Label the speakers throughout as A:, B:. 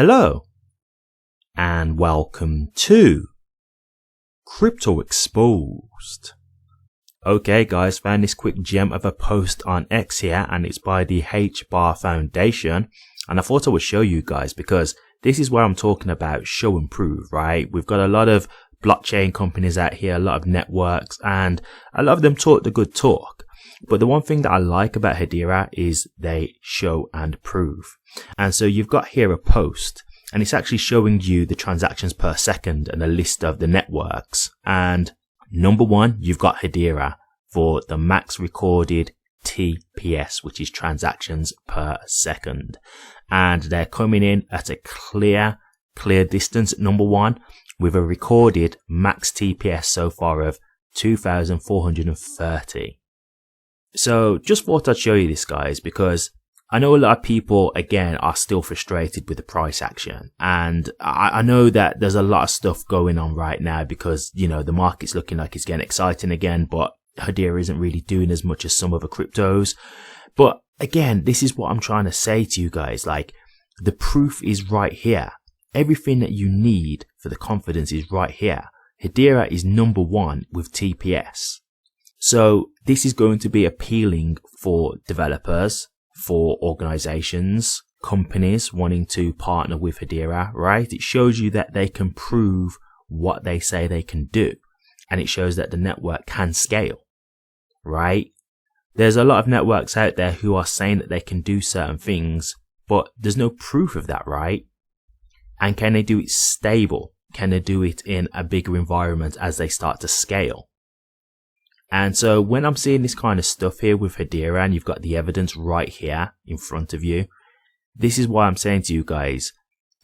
A: Hello and welcome to Crypto Exposed. Okay guys, found this quick gem of a post on X here, and it's by the HBAR Foundation, and I thought I would show you guys because this is where I'm talking about show and prove, right? We've got a lot of blockchain companies out here, a lot of networks, and a lot of them talk the good talk. But the one thing that I like about Hedera is they show and prove. And so you've got here a post, and it's actually showing you the transactions per second and a list of the networks. And number one, you've got Hedera for the max recorded TPS, which is transactions per second. And they're coming in at a clear distance at number one with a recorded max TPS so far of 2,430. So just thought I'd show you this, guys, because I know a lot of people, again, are still frustrated with the price action. And I know that there's a lot of stuff going on right now because, you know, the market's looking like it's getting exciting again, but Hedera isn't really doing as much as some other cryptos. But again, this is what I'm trying to say to you guys. Like, the proof is right here. Everything that you need for the confidence is right here. Hedera is number one with TPS. So this is going to be appealing for developers, for organizations, companies wanting to partner with Hedera, right? It shows you that they can prove what they say they can do. And it shows that the network can scale, right? There's a lot of networks out there who are saying that they can do certain things, but there's no proof of that, right? And can they do it stable? Can they do it in a bigger environment as they start to scale? And so when I'm seeing this kind of stuff here with Hedera, and you've got the evidence right here in front of you, this is why I'm saying to you guys,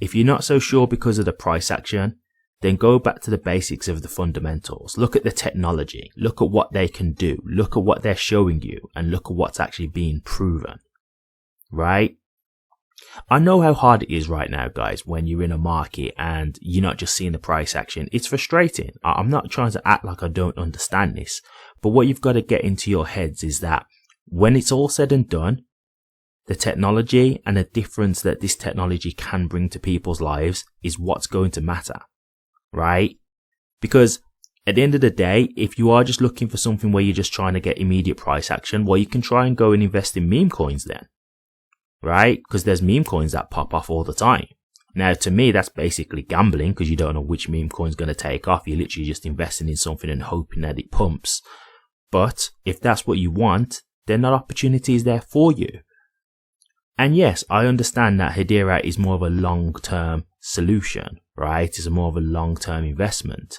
A: if you're not so sure because of the price action, then go back to the basics of the fundamentals. Look at the technology, look at what they can do, look at what they're showing you, and look at what's actually being proven, right? I know how hard it is right now, guys, when you're in a market and you're not just seeing the price action. It's frustrating. I'm not trying to act like I don't understand this. But what you've got to get into your heads is that when it's all said and done, the technology and the difference that this technology can bring to people's lives is what's going to matter, right? Because at the end of the day, if you are just looking for something where you're just trying to get immediate price action, well, you can try and go and invest in meme coins then, right? Because there's meme coins that pop off all the time. Now, to me, that's basically gambling because you don't know which meme coin's going to take off. You're literally just investing in something and hoping that it pumps. But if that's what you want, then that opportunity is there for you. And yes, I understand that Hedera is more of a long-term solution, right? It's more of a long-term investment.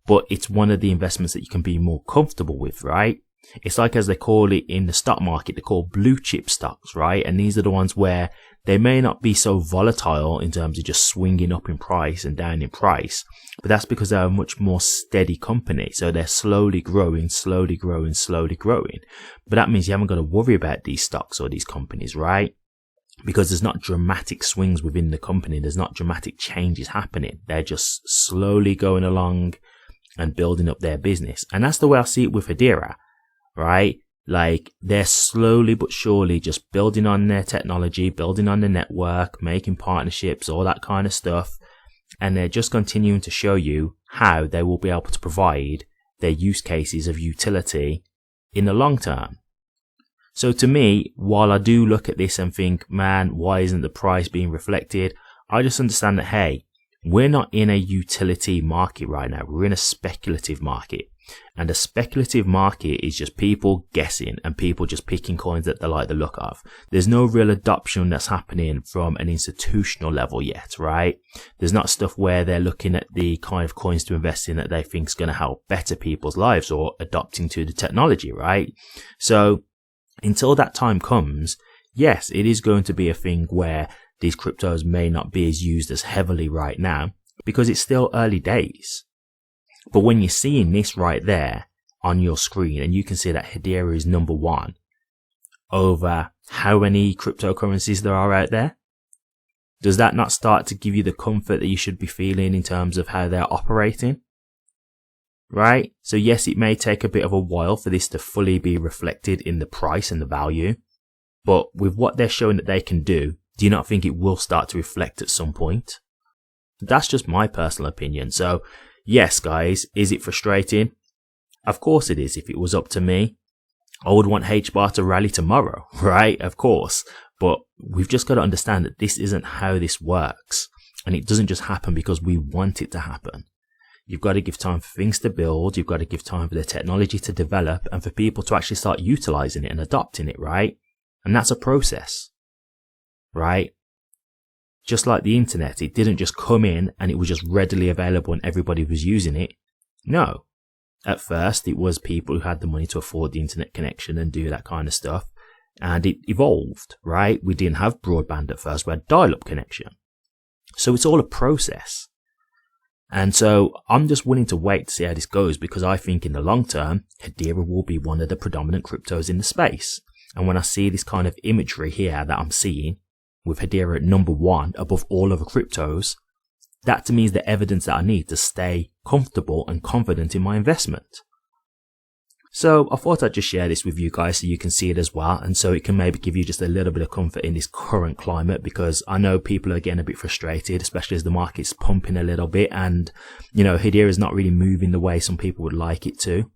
A: But it's one of the investments that you can be more comfortable with, right? It's like, as they call it in the stock market, they call blue chip stocks, right? And these are the ones where they may not be so volatile in terms of just swinging up in price and down in price, but that's because they're a much more steady company. So they're slowly growing. But that means you haven't got to worry about these stocks or these companies, right? Because there's not dramatic swings within the company. There's not dramatic changes happening. They're just slowly going along and building up their business. And that's the way I see it with Hedera, right? Like, they're slowly but surely just building on their technology, building on the network, making partnerships, all that kind of stuff. And they're just continuing to show you how they will be able to provide their use cases of utility in the long term. So to me, while I do look at this and think, man, why isn't the price being reflected? I just understand that, hey, we're not in a utility market right now. We're in a speculative market. And a speculative market is just people guessing and people just picking coins that they like the look of. There's no real adoption that's happening from an institutional level yet, right? There's not stuff where they're looking at the kind of coins to invest in that they think is going to help better people's lives or adopting to the technology, right? So until that time comes, yes, it is going to be a thing where these cryptos may not be as used as heavily right now because it's still early days. But when you're seeing this right there on your screen and you can see that Hedera is number one over how many cryptocurrencies there are out there, does that not start to give you the comfort that you should be feeling in terms of how they're operating? Right? So yes, it may take a bit of a while for this to fully be reflected in the price and the value, but with what they're showing that they can do, Do you not think it will start to reflect at some point? That's just my personal opinion. So yes, guys, is it frustrating? Of course it is. If it was up to me, I would want HBAR to rally tomorrow, right? Of course. But we've just got to understand that this isn't how this works. And it doesn't just happen because we want it to happen. You've got to give time for things to build. You've got to give time for the technology to develop and for people to actually start utilizing it and adopting it, right? And that's a process, right? Just like the internet, it didn't just come in and it was just readily available and everybody was using it. No. At first, it was people who had the money to afford the internet connection and do that kind of stuff. And it evolved, right? We didn't have broadband at first. We had dial-up connection. So it's all a process. And so I'm just willing to wait to see how this goes because I think in the long term, Hedera will be one of the predominant cryptos in the space. And when I see this kind of imagery here that I'm seeing with Hedera at number 1 above all other cryptos, that to me is the evidence that I need to stay comfortable and confident in my investment. So I thought I'd just share this with you guys so you can see it as well, and so it can maybe give you just a little bit of comfort in this current climate, because I know people are getting a bit frustrated, especially as the market's pumping a little bit and, you know, Hedera is not really moving the way some people would like it to.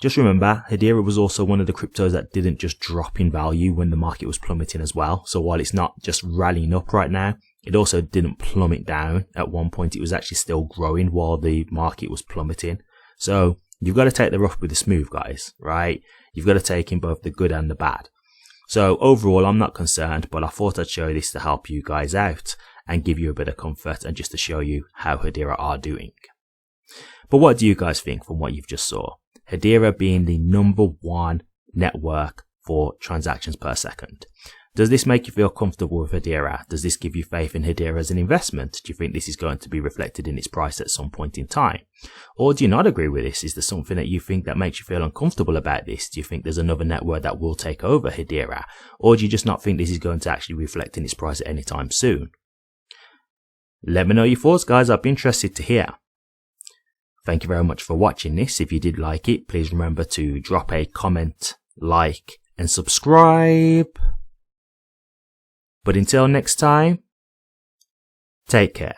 A: Just remember, Hedera was also one of the cryptos that didn't just drop in value when the market was plummeting as well. So while it's not just rallying up right now, it also didn't plummet down. At one point, it was actually still growing while the market was plummeting. So you've got to take the rough with the smooth, guys, right? You've got to take in both the good and the bad. So overall, I'm not concerned, but I thought I'd show you this to help you guys out and give you a bit of comfort and just to show you how Hedera are doing. But what do you guys think from what you've just saw? Hedera being the number 1 network for transactions per second. Does this make you feel comfortable with Hedera? Does this give you faith in Hedera as an investment? Do you think this is going to be reflected in its price at some point in time? Or do you not agree with this? Is there something that you think that makes you feel uncomfortable about this? Do you think there's another network that will take over Hedera? Or do you just not think this is going to actually reflect in its price at any time soon? Let me know your thoughts, guys. I'd be interested to hear. Thank you very much for watching this. If you did like it, please remember to drop a comment, like, and subscribe. But until next time, take care.